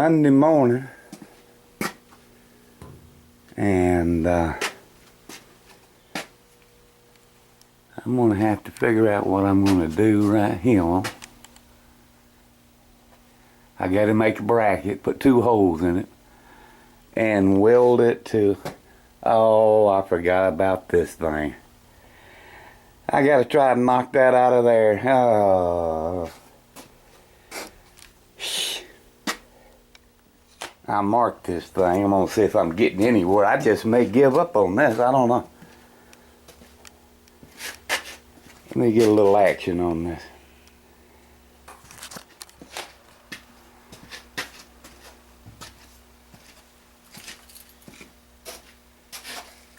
Monday morning, and I'm gonna have to figure out what I'm gonna do right here. I gotta make a bracket, put 2 holes in it, and weld it to, oh, I forgot about this thing. I gotta try to knock that out of there. Oh. I marked this thing. I'm gonna see if I'm getting anywhere. I just may give up on this. I don't know. Let me get a little action on this.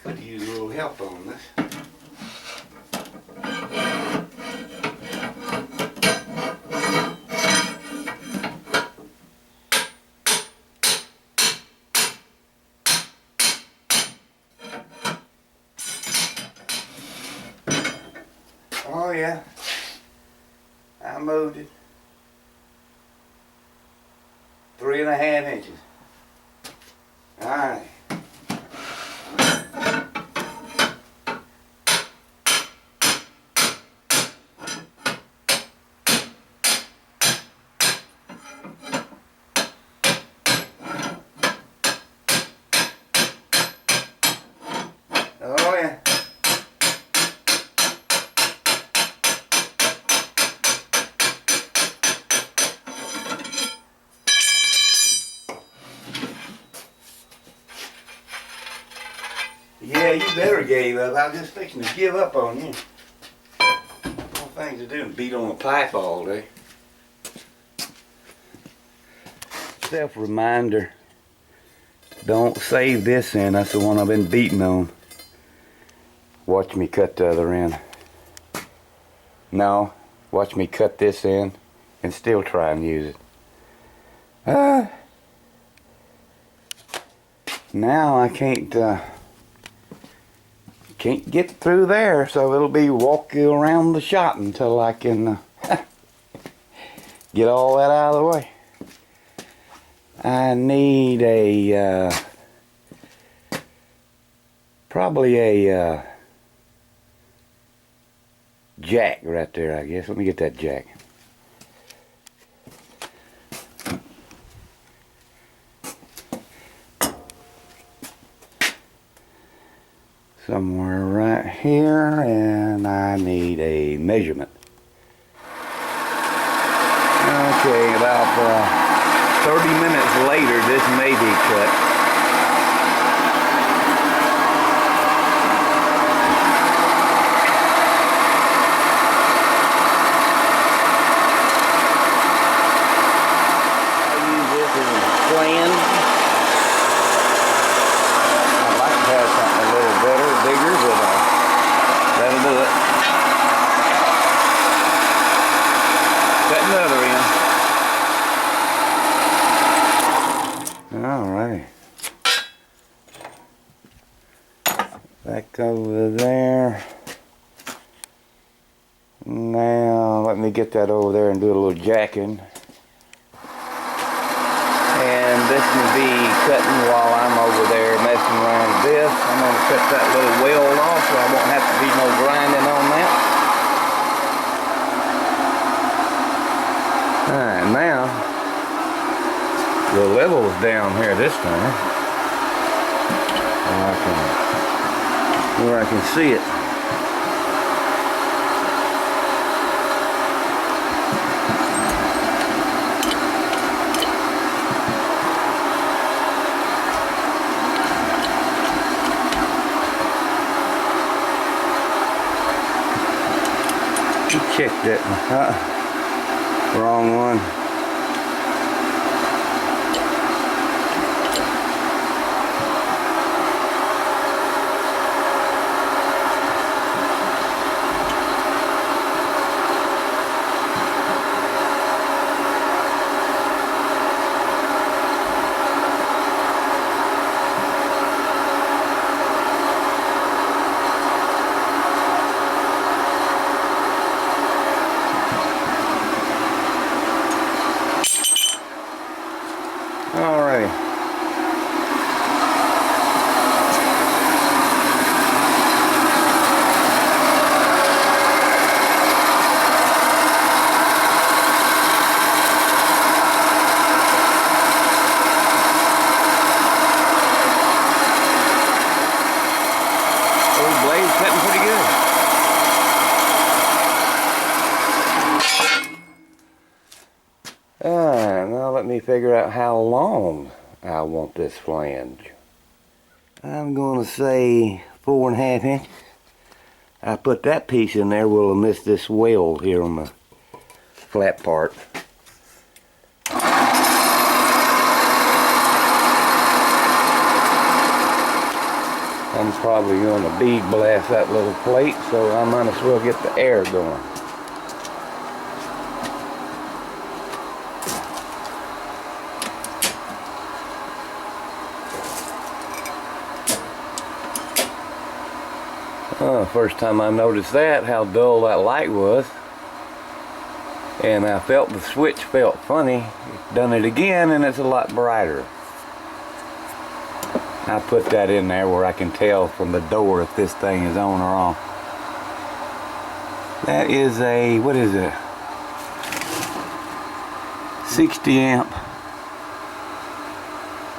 Could use a little help on this. Oh yeah, I moved it 3.5 inches. All right. Oh yeah. Yeah, you better gave up. I was just fixing to give up on you. All things to do, beat on a pipe all day. Self-reminder, don't save this end. That's the one I've been beating on. Watch me cut the other end. No, watch me cut this end and still try and use it. Now I can't get through there, so it'll be walking around the shop until I can get all that out of the way. I need a probably a jack right there, I guess. Let me get that jack. Somewhere right here, and I need a measurement. Okay, about 30 minutes later, this may be cut. I use this as a plan. I'd like to have something a little better, bigger, but that'll do it. Cut another end. Alright. Back over there. Now let me get that over there and do a little jacking. And this can be cutting while I'm over there messing around with this. I'm going to cut that little weld off so I won't have to be no grinding on that. Alright, now the level's down here this time. Where I can see it. Check that. Wrong one. Alrighty. Blade's cutting pretty good. Now let me figure out how long I want this flange. I'm going to say 4.5 inches. I put that piece in there, we'll miss this weld here on the flat part. I'm probably going to bead blast that little plate, so I might as well get the air going. First time I noticed that, how dull that light was. And I felt the switch felt funny. Done it again and it's a lot brighter. I put that in there where I can tell from the door if this thing is on or off. That is a, what is it? 60 amp.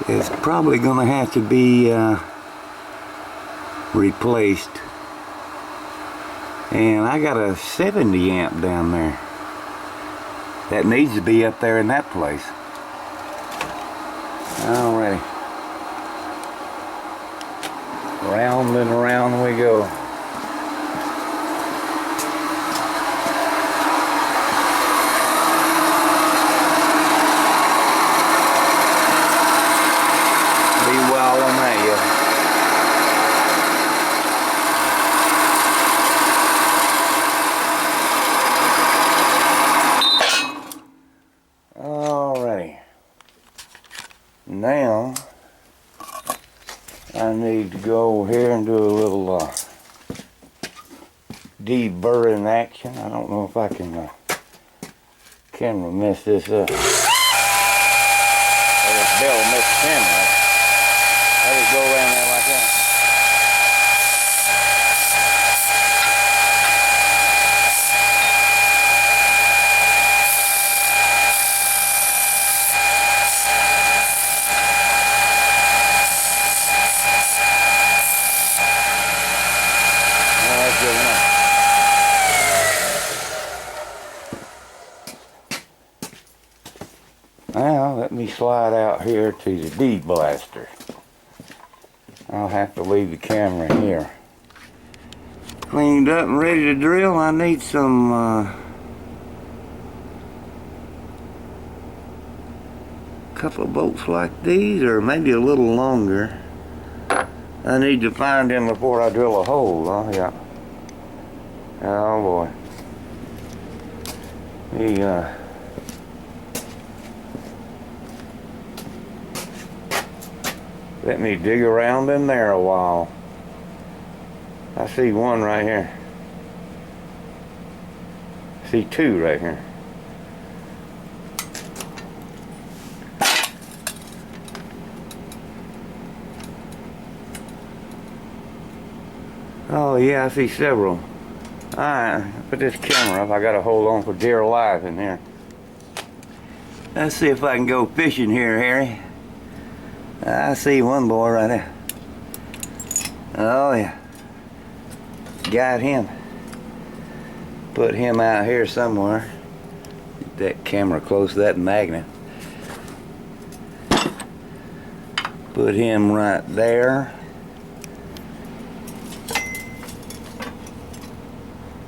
It's probably going to have to be replaced. And I got a 70 amp down there. That needs to be up there in that place. Alrighty. Round and around we go. Be wildin' at you. Alrighty. Now I need to go over here and do a little deburring action. I don't know if I can camera mess this up. I just barely missed the camera. I just go around there like that. Now let me slide out here to the deed blaster. I'll have to leave the camera here. Cleaned up and ready to drill. I need some couple of bolts like these, or maybe a little longer. I need to find them before I drill a hole. Oh yeah. Oh boy. Let me dig around in there a while. I see one right here. I see two right here. Oh yeah, I see several. Alright, put this camera up. I gotta hold on for dear life in here. Let's see if I can go fishing here, Harry. I see one boy right there. Oh yeah. Got him. Put him out here somewhere. Get that camera close to that magnet. Put him right there.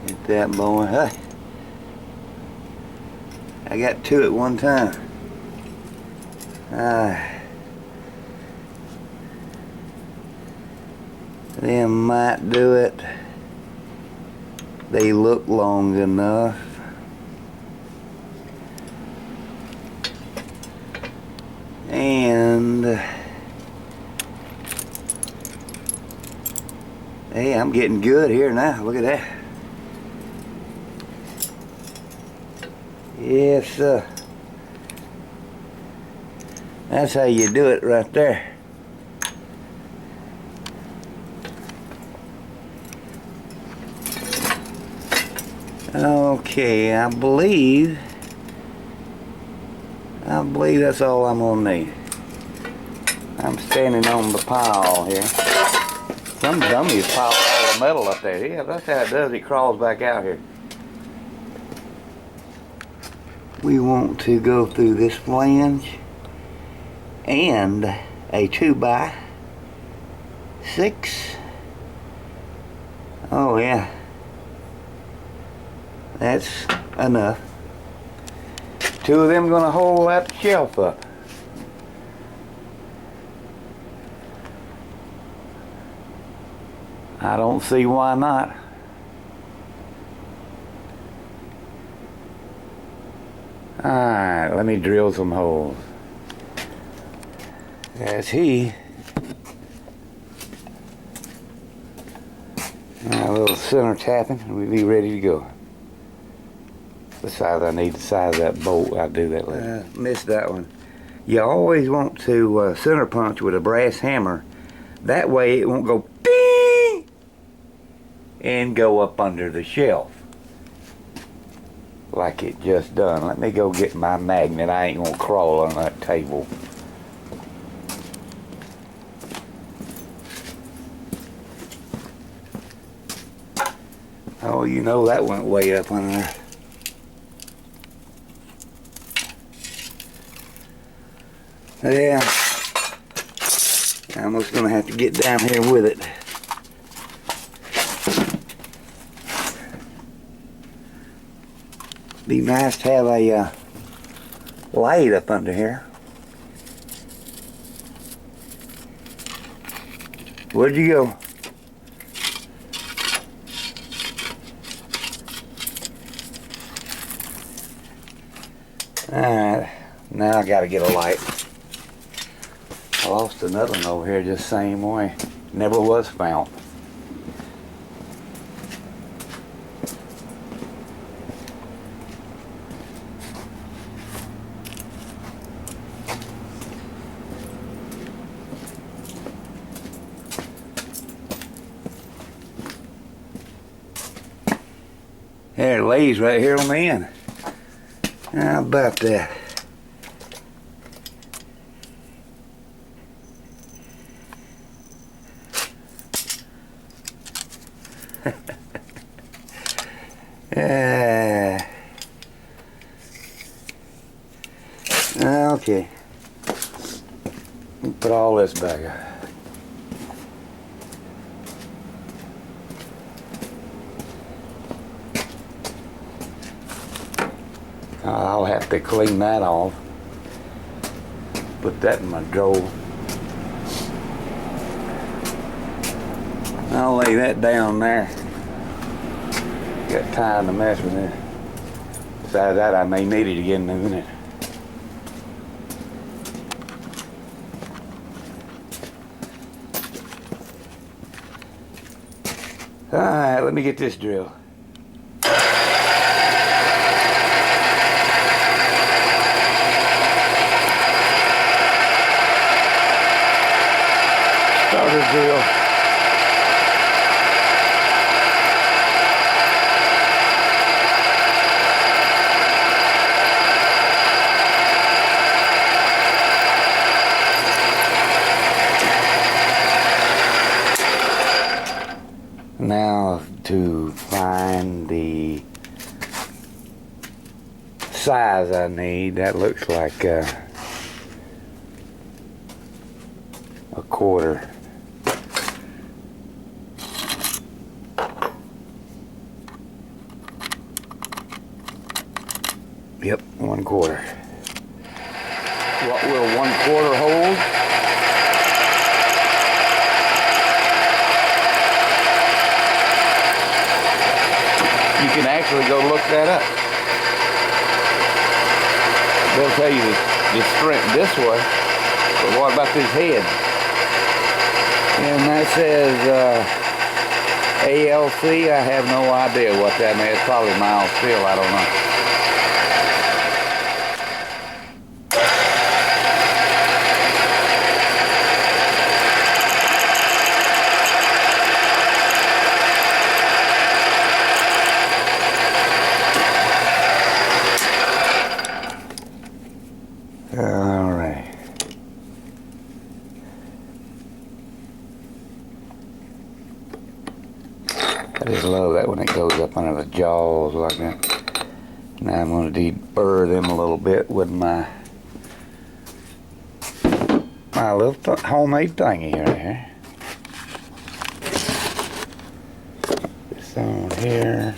Get that boy. Hey. I got two at one time. Them might do it. They look long enough. And hey, I'm getting good here now. Look at that. Yes, That's how you do it right there. Okay, I believe that's all I'm gonna need. I'm standing on the pile here. Some dummies pile all the metal up there. Yeah, that's how it does. It crawls back out here. We want to go through this flange and a 2x6. Oh yeah, that's enough. Two of them gonna hold that shelf up. I don't see why not. Alright, let me drill some holes. There's he. A little center tapping and we'll be ready to go. Besides, I need the size of that bolt. I'll do that later. Missed that one. You always want to center punch with a brass hammer. That way it won't go ding and go up under the shelf like it just done. Let me go get my magnet. I ain't gonna crawl on that table. Oh, you know that went way up on there. Yeah, I'm just gonna have to get down here with it. Be nice to have a light up under here. Where'd you go? Alright, now I gotta get a light. I lost another one over here just same way. Never was found. There it lays right here on the end. How about that? Okay. Put all this back up. I'll have to clean that off. Put that in my drawer. I'll lay that down there. Got time to mess with it. Besides that, I may need it again in a minute. Alright, let me get this drill. Starter drill. Now to find the size I need. That looks like a quarter. Yep, 1/4. What will 1/4 hold? You can actually go look that up. They'll tell you the strength this way, but what about this head? And that says ALC. I have no idea what that means. It's probably miles steel, I don't know. Alright. I just love that when it goes up under the jaws like that. Now I'm going to deburr them a little bit with my little homemade thingy here. This on here.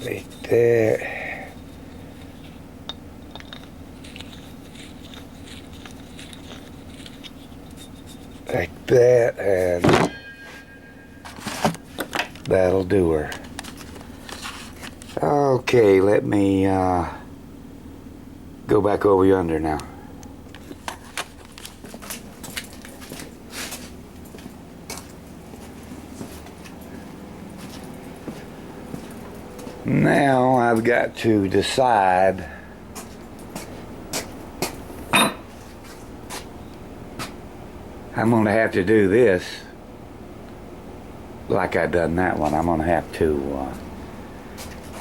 Like that. Like that, and that'll do her. Okay, let me go back over yonder now. Now I've got to decide I'm going to have to do this like I done that one. I'm going to have to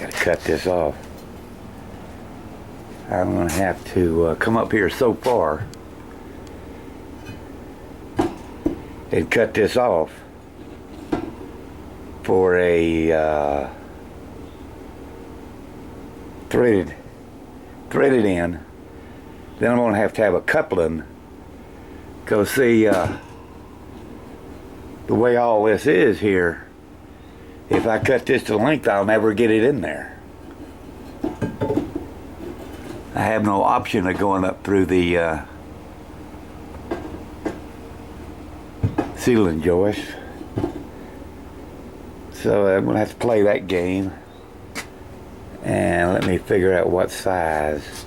gotta cut this off. I'm going to have to come up here so far and cut this off for a threaded end. Then I'm going to have a coupling. Because see, the way all this is here, if I cut this to length, I'll never get it in there. I have no option of going up through the ceiling joist. So I'm going to have to play that game. And let me figure out what size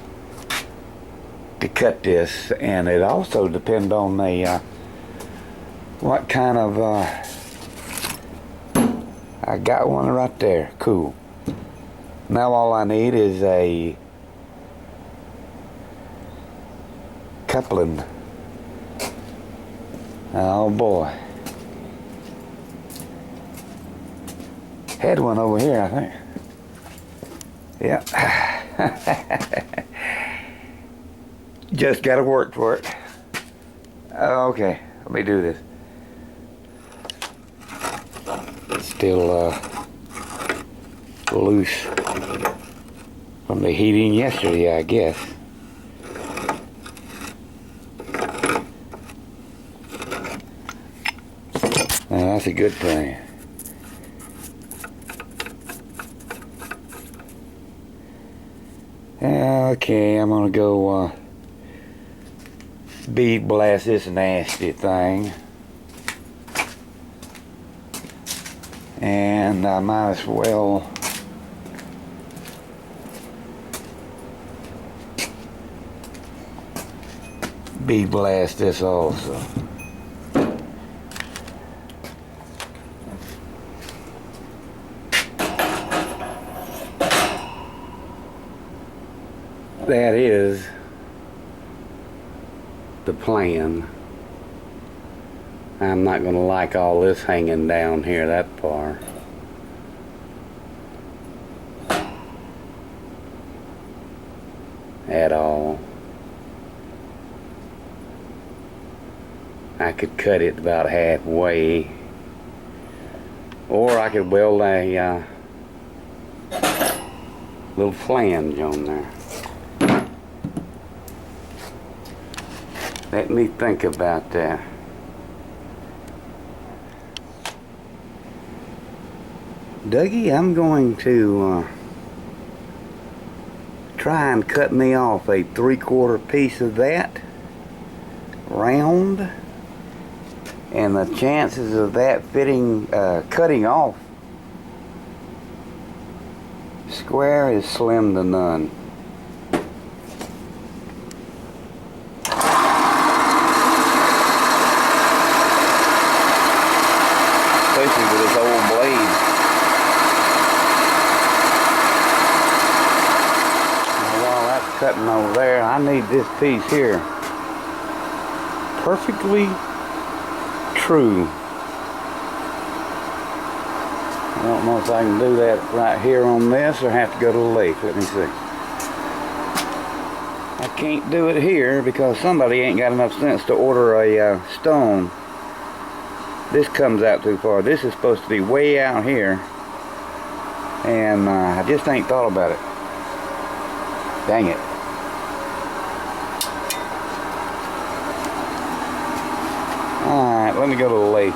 to cut this, and it also depends on the what kind of I got one right there. Cool. Now all I need is a coupling. Oh boy, had one over here, I think. Yep. Just gotta work for it. Okay, let me do this. It's still loose from the heating yesterday, I guess. Now, that's a good thing. Okay, I'm gonna go bead blast this nasty thing, and I might as well bead blast this also. That is the plan. I'm not going to like all this hanging down here that far. At all. I could cut it about halfway, or I could weld a little flange on there. Let me think about that. Dougie, I'm going to try and cut me off a 3/4 piece of that round, and the chances of that fitting, cutting off square is slim to none. Especially with this old blade. Now, while that's cutting over there, I need this piece here. perfectly true. I don't know if I can do that right here on this or have to go to the lake. Let me see. I can't do it here because somebody ain't got enough sense to order a stone. This comes out too far. This is supposed to be way out here. And I just ain't thought about it. Dang it. Alright, let me go to the lake.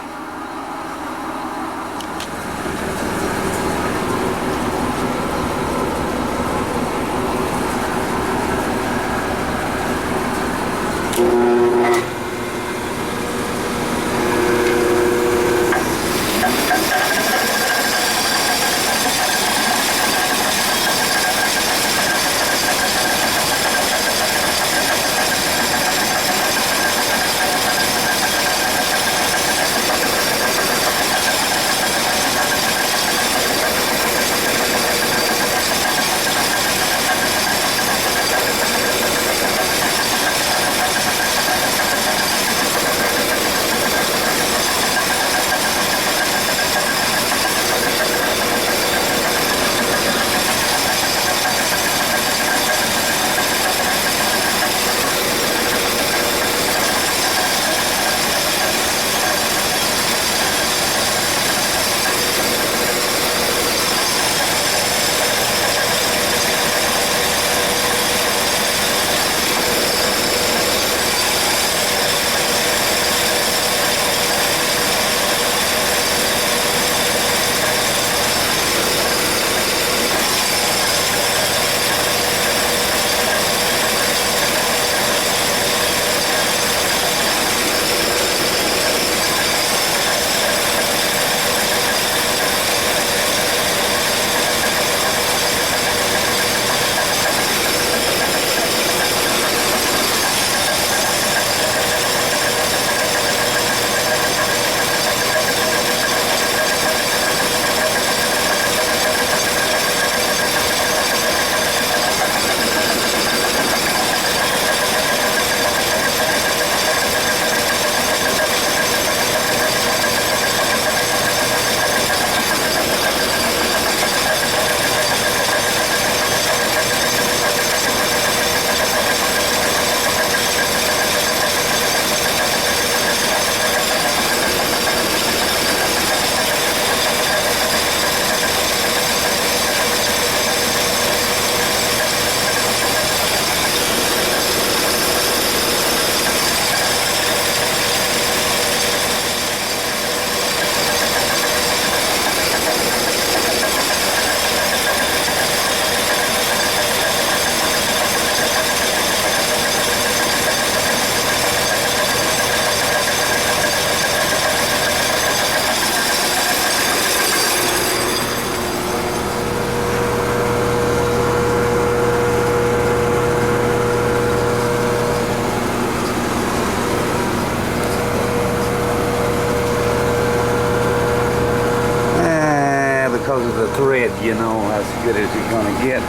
Because of the thread, you know, as good as you're going to get.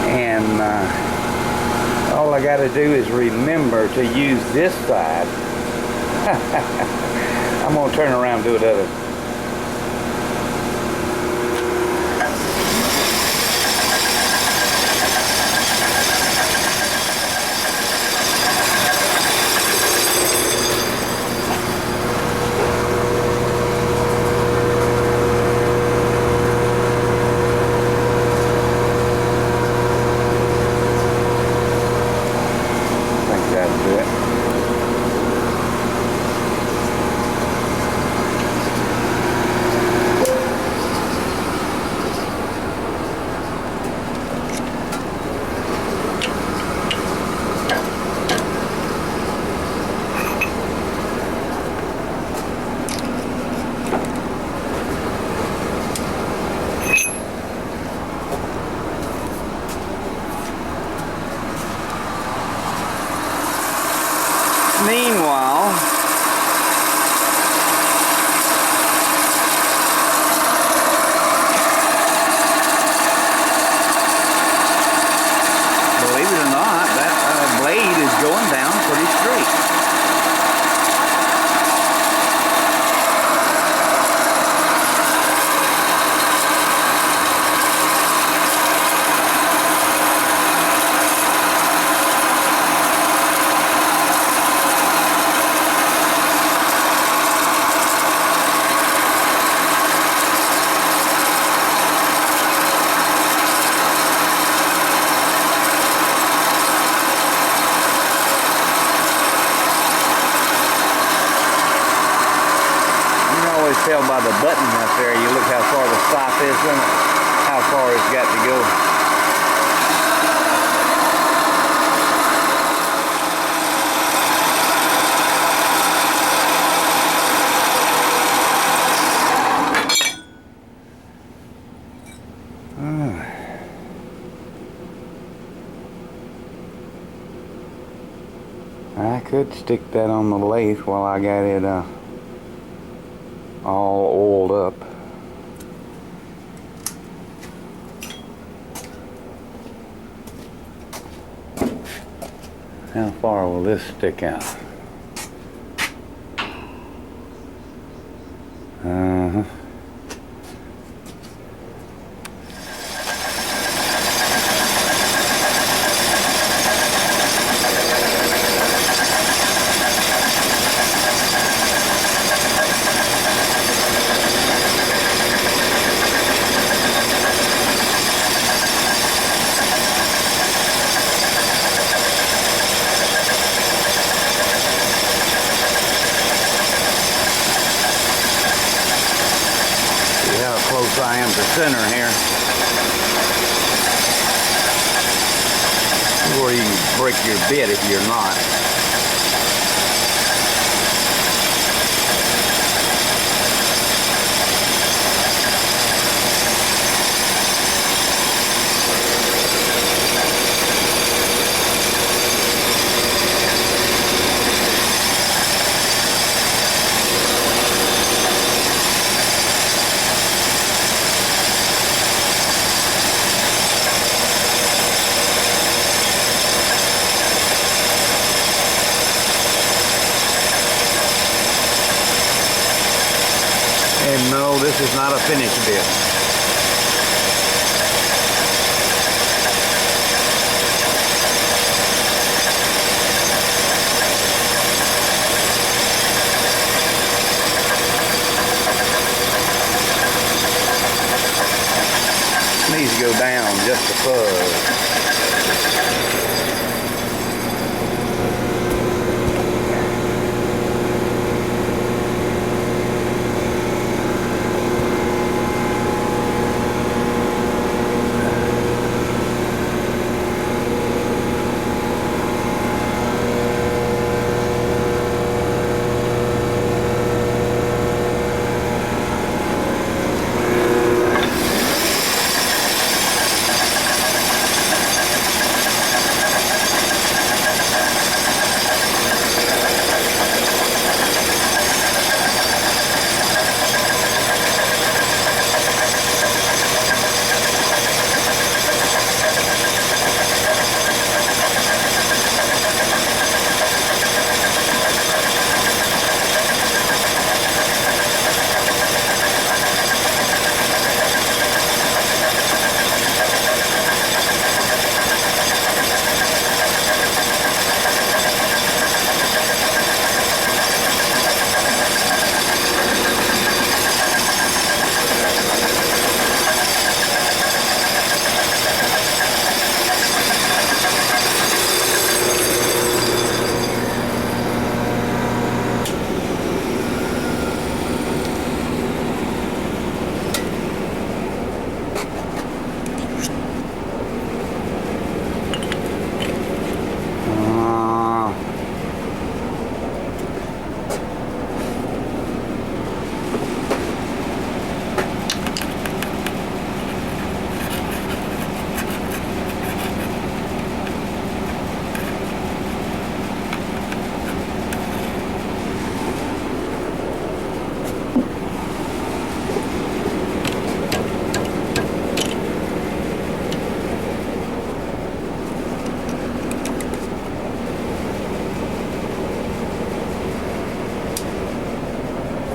And all I got to do is remember to use this side. I'm going to turn around and do it other. Meanwhile, believe it or not, that blade is going down pretty straight. tell by the button up there, you look how far the stop is in it, how far it's got to go. I could stick that on the lathe while I got it all oiled up. How far will this stick out? Uh-huh. Close I am to center here. Or you can break your bit if you're not. And no, this is not a finished bit. Needs to go down just a fuzz.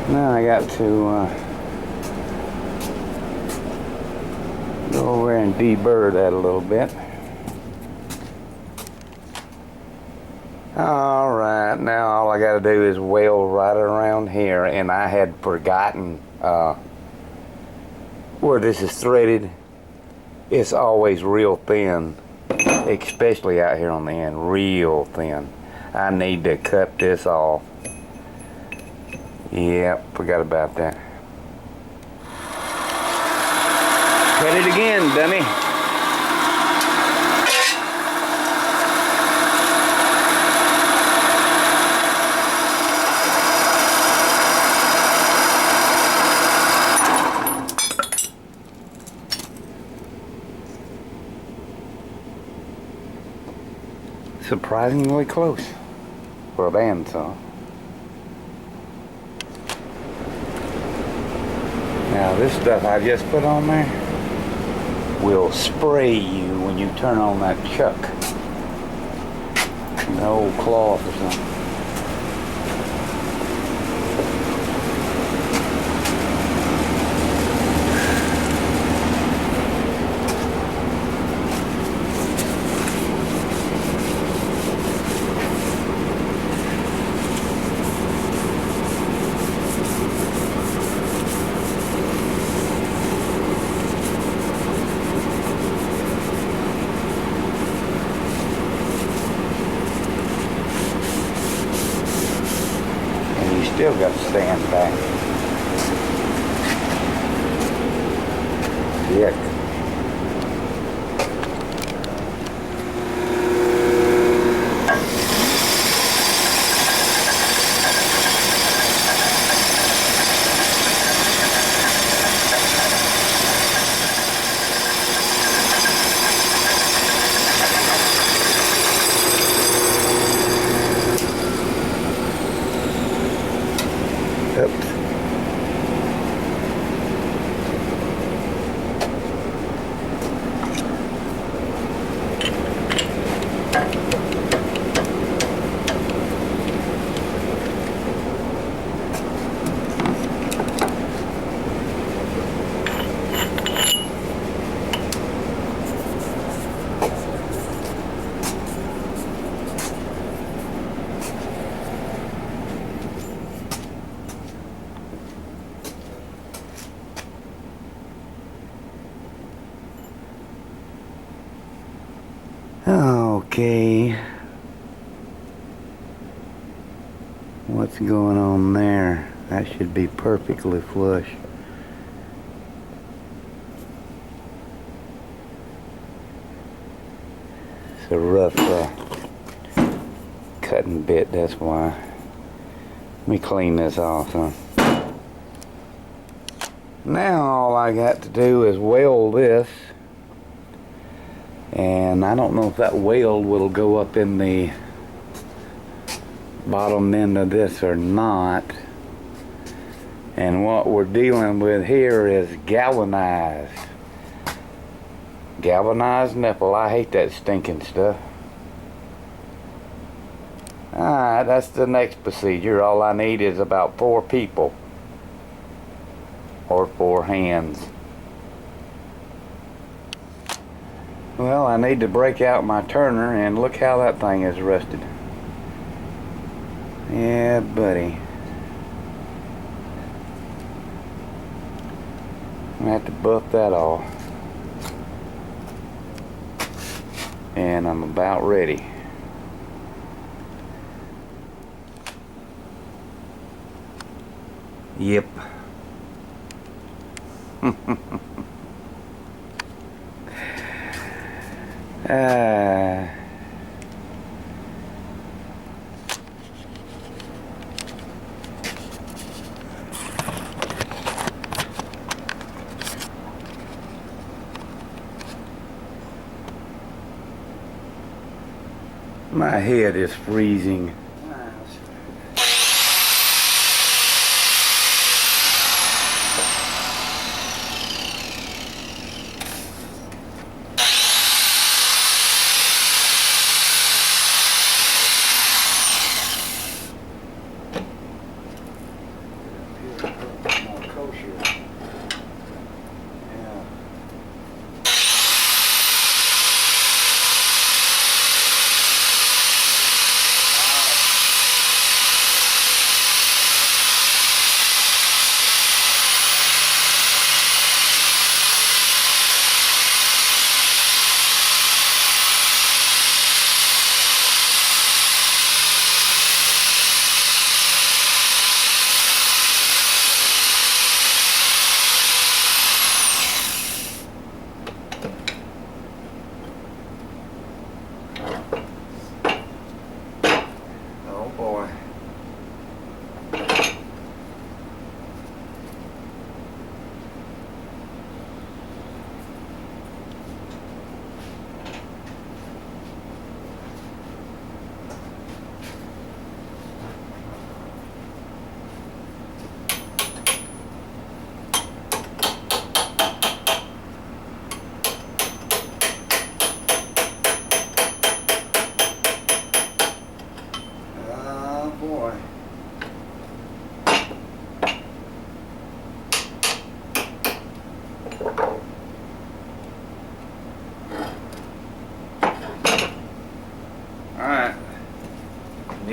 Now I got to go over and deburr that a little bit. Alright, now all I got to do is weld right around here, and I had forgotten where this is threaded. It's always real thin, especially out here on the end, real thin. I need to cut this off. Yep, forgot about that. Cut it again, dummy. Surprisingly close for a bandsaw. Now this stuff I just put on there will spray you when you turn on that chuck. An old cloth or something. Still got to stand back. Yuck. Oops. Okay, what's going on there? That should be perfectly flush. It's a rough cutting bit, that's why. Let me clean this off, huh? Now all I got to do is weld this. And I don't know if that weld will go up in the bottom end of this or not. And what we're dealing with here is galvanized. Galvanized nipple. I hate that stinking stuff. Alright, that's the next procedure. All I need is about 4 people. Or 4 hands. Well, I need to break out my turner, and look how that thing is rusted. Yeah, buddy. I'm gonna have to buff that off. And I'm about ready. Yep. My head is freezing.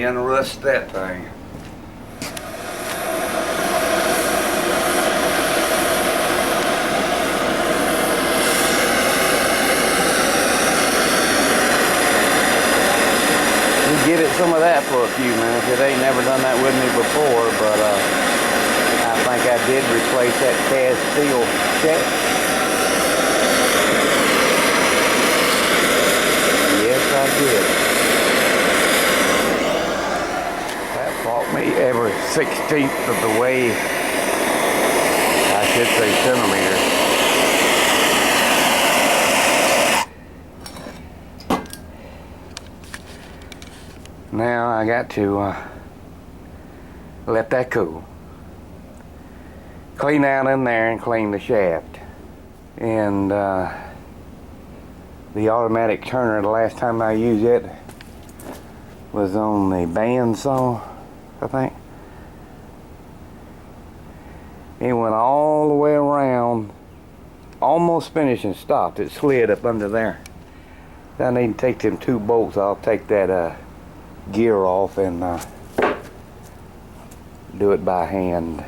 unrust that thing. Give it some of that for a few minutes. It ain't never done that with me before, but I think I did replace that cast steel check. Yes, I did. That brought me every 16th of the way. I should say centimeters. Now I got to let that cool. Clean out in there and clean the shaft. And the automatic turner, the last time I used it was on the bandsaw, I think. It went all the way around, almost finished and stopped. It slid up under there. I need to take them 2 bolts. I'll take that gear off and do it by hand.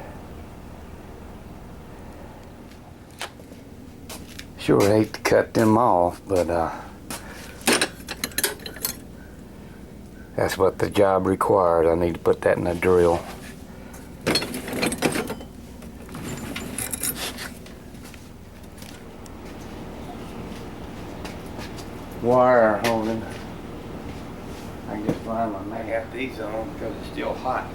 Sure hate to cut them off, but that's what the job requires. I need to put that in a drill. Wire holding. I guess finally I may have these on because it's still hot.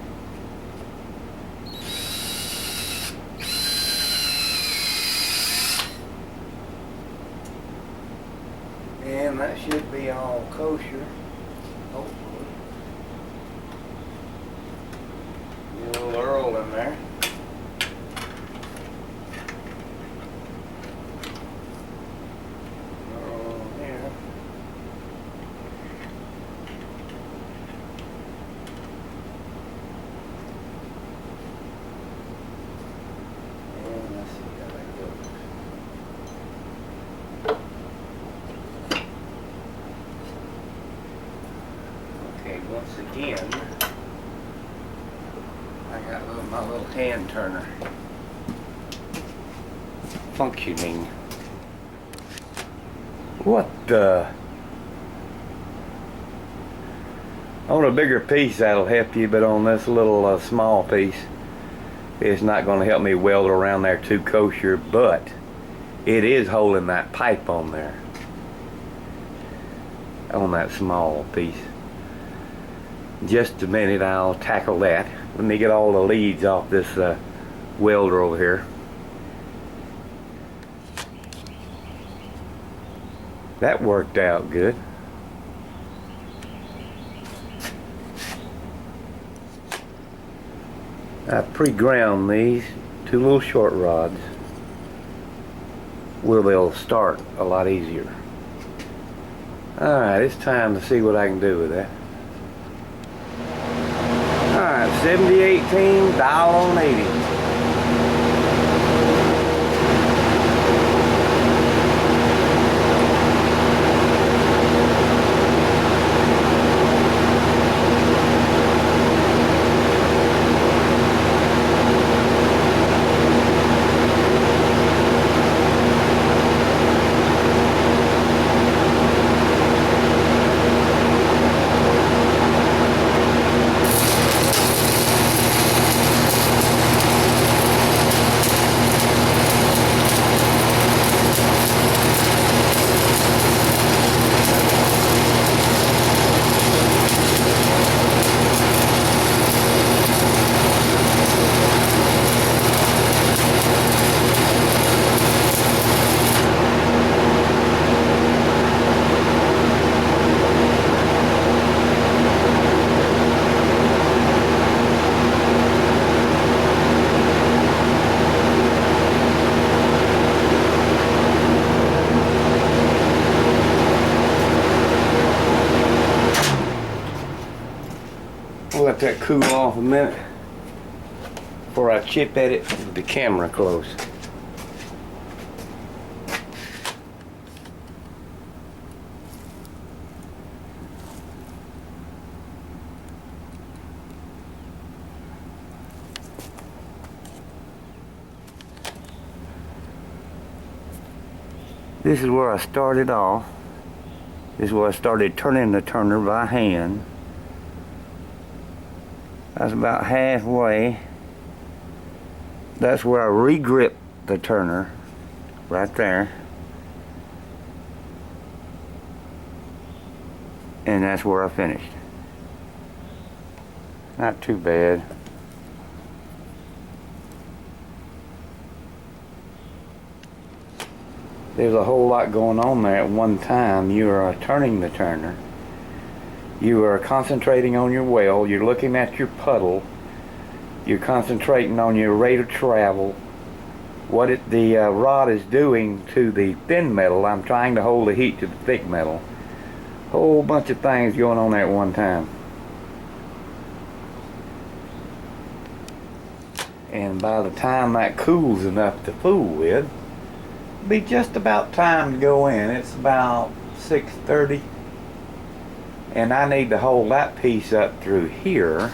And that should be all kosher, hopefully. Get a little Earl in there. Once again, I got my little hand turner functioning. What the? On a bigger piece that'll help you, but on this little small piece, it's not going to help me weld around there too kosher, but it is holding that pipe on there, on that small piece. Just a minute, I'll tackle that. Let me get all the leads off this welder over here. That worked out good. I pre-ground these 2 little short rods where they'll start a lot easier. Alright, it's time to see what I can do with that. Alright, 7018, dial on 80. We'll let that cool off a minute before I chip at it with the camera close. This is where I started off. This is where I started turning the turner by hand. That's about halfway. That's where I re-grip the turner, right there. And that's where I finished. Not too bad. There's a whole lot going on there at one time. You are turning the turner. You are concentrating on your well. You're looking at your puddle. You're concentrating on your rate of travel. What the rod is doing to the thin metal. I'm trying to hold the heat to the thick metal. Whole bunch of things going on there at one time. And by the time that cools enough to fool with, it'll be just about time to go in. It's about 6:30. And I need to hold that piece up through here.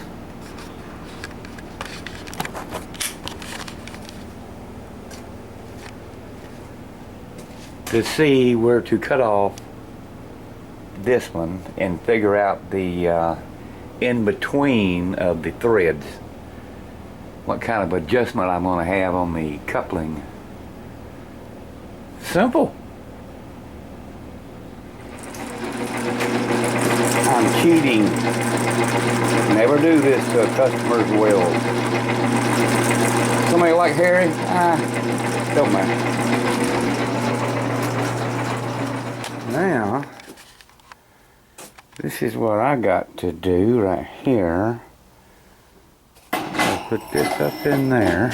To see where to cut off this one and figure out the in between of the threads, what kind of adjustment I'm going to have on the coupling. Simple. I'm cheating. Never do this to a customer's well. Somebody like Harry? Don't matter. Now, this is what I got to do right here. I'll put this up in there.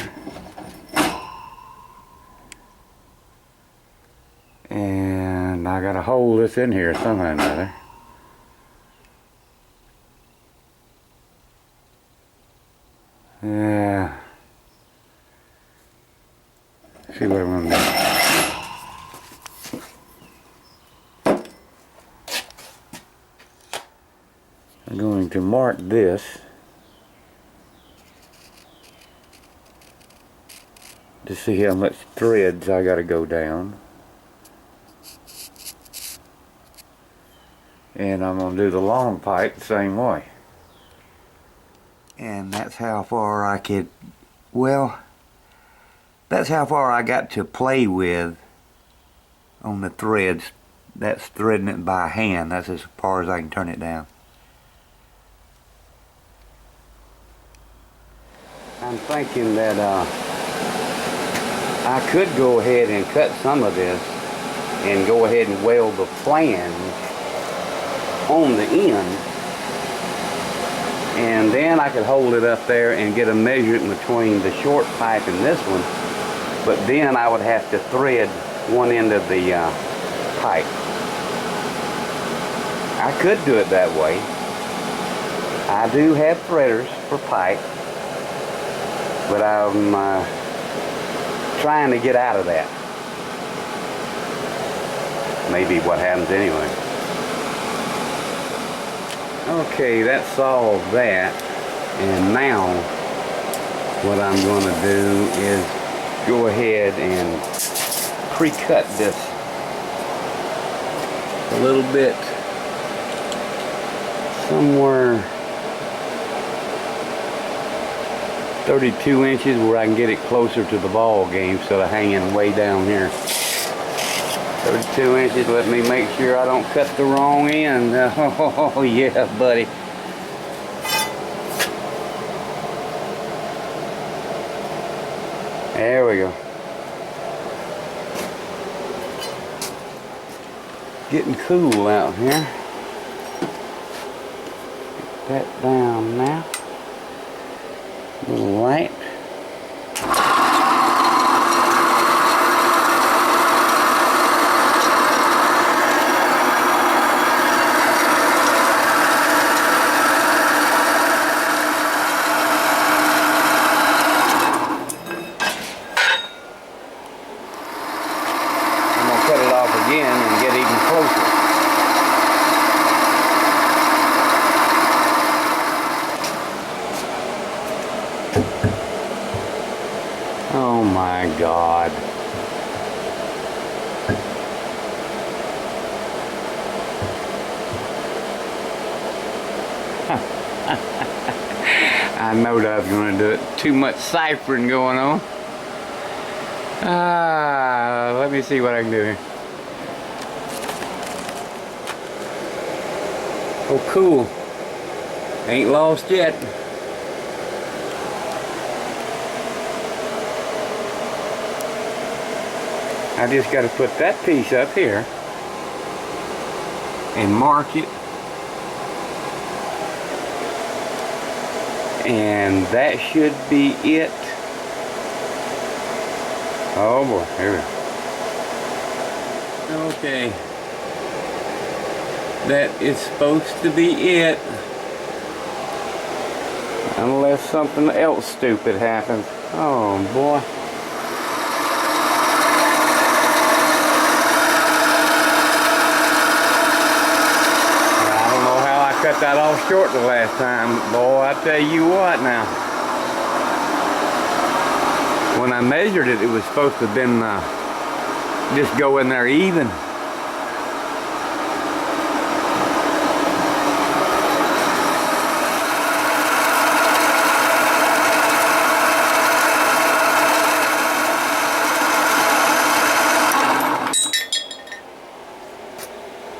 And I gotta hold this in here somehow or another. Yeah. See what I'm gonna do. I'm going to mark this to see how much threads I got to go down. And I'm going to do the long pipe the same way. And that's how far I could, well, that's how far I got to play with on the threads. That's threading it by hand. That's as far as I can turn it down. I'm thinking that I could go ahead and cut some of this and go ahead and weld the flange on the end, and then I could hold it up there and get a measurement between the short pipe and this one, but then I would have to thread one end of the pipe. I could do it that way. I do have threaders for pipe, but I'm trying to get out of that. Maybe what happens anyway. Okay, that solved that. And now what I'm going to do is go ahead and pre-cut this a little bit, somewhere 32 inches, where I can get it closer to the ball game instead of hanging way down here. 32 inches, let me make sure I don't cut the wrong end. Oh yeah, buddy. There we go. Getting cool out here. Get that down now. Little light. I'm gonna cut it off again and get even closer. Oh my God. I knowed I was going to do it. Too much ciphering going on. Let me see what I can do here. Oh, cool. Ain't lost yet. I just got to put that piece up here and mark it. And that should be it. Oh boy, here we go. Okay. That is supposed to be it. Unless something else stupid happens. Oh boy. Cut that off short the last time. Boy, I tell you what now. When I measured it, it was supposed to have been just go in there even.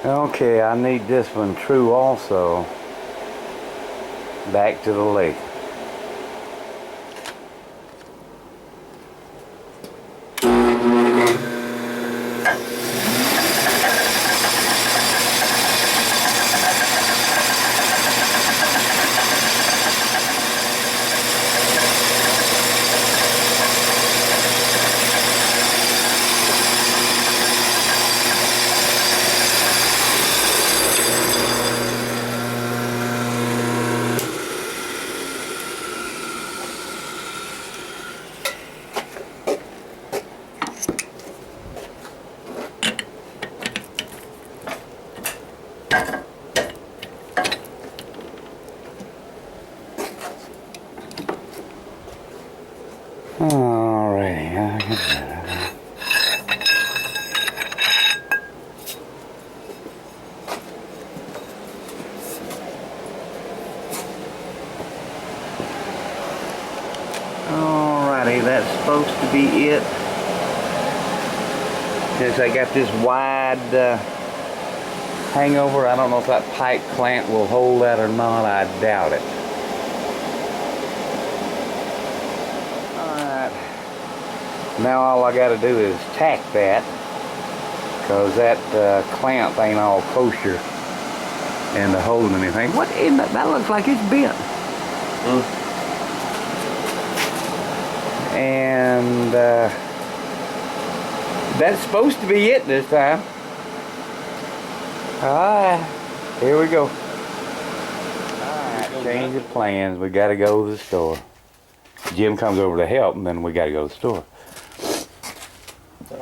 Okay, I need this one true also. Back to the lake. Alrighty, I got that. Alrighty, that's supposed to be it. Since I got this wide hangover, I don't know if that pipe clamp will hold that or not. I doubt it. Now all I got to do is tack that, because that clamp ain't all kosher and to hold anything. What in that? That looks like it's bent. And that's supposed to be it this time. Alright, here we go. Alright, change of plans. We got to go to the store. Jim comes over to help, and then we got to go to the store.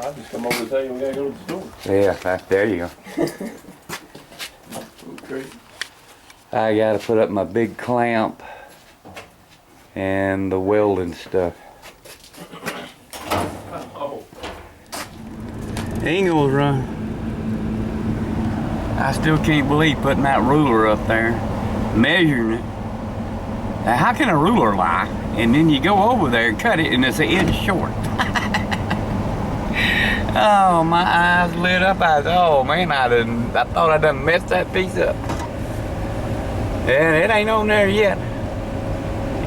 I'll just come over and tell you we gotta go to the store. Yeah, there you go. Okay. I gotta put up my big clamp and the welding stuff. Oh. Ingles run. I still can't believe putting that ruler up there, measuring it. Now, how can a ruler lie? And then you go over there and cut it and it's an inch short. Oh, my eyes lit up. Oh man, I thought I done messed that piece up. And it ain't on there yet.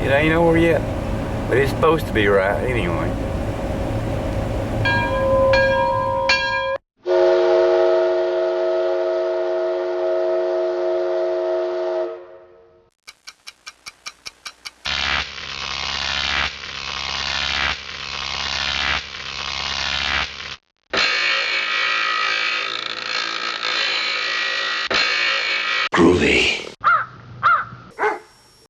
It ain't over yet. But it's supposed to be right anyway.